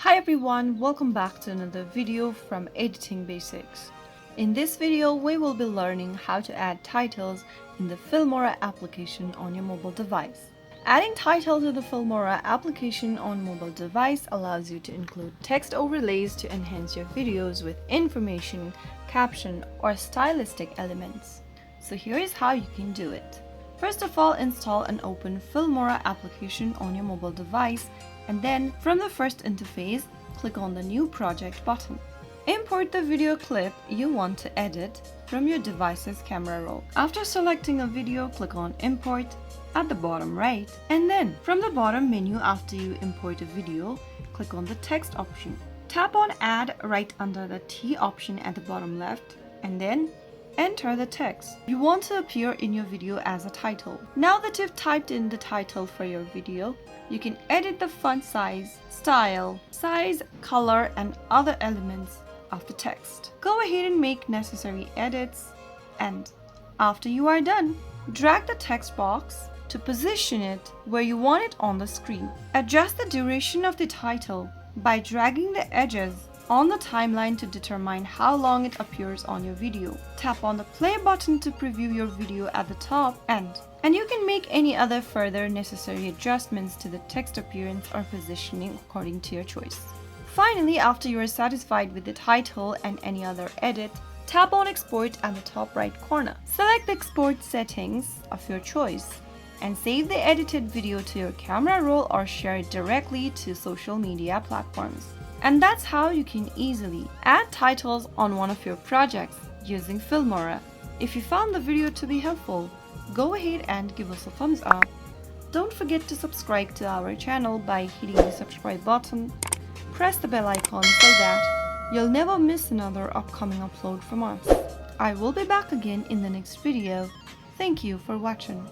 Hi everyone, welcome back to another video from Editing Basics. In this video, we will be learning how to add titles in the Filmora application on your mobile device. Adding title to the Filmora application on mobile device allows you to include text overlays to enhance your videos with information, caption, or stylistic elements. So here is how you can do it. First of all, install and open Filmora application on your mobile device, and then from the first interface, click on the New Project button. Import the video clip you want to edit from your device's camera roll. After selecting a video, click on Import at the bottom right, and then from the bottom menu after you import a video, click on the text option. Tap on Add right under the T option at the bottom left, and then enter the text you want to appear in your video as a title. Now that you've typed in the title for your video, you can edit the font size, style, size, color, and other elements of the text. Go ahead and make necessary edits, and after you are done, drag the text box to position it where you want it on the screen. Adjust the duration of the title by dragging the edges on the timeline to determine how long it appears on your video. Tap on the play button to preview your video at the top end, and you can make any other further necessary adjustments to the text appearance or positioning according to your choice. Finally, after you are satisfied with the title and any other edit, tap on Export at the top right corner. Select the export settings of your choice and save the edited video to your camera roll or share it directly to social media platforms. And that's how you can easily add titles on one of your projects using Filmora. If you found the video to be helpful, go ahead and give us a thumbs up. Don't forget to subscribe to our channel by hitting the subscribe button. Press the bell icon so that you'll never miss another upcoming upload from us. I will be back again in the next video. Thank you for watching.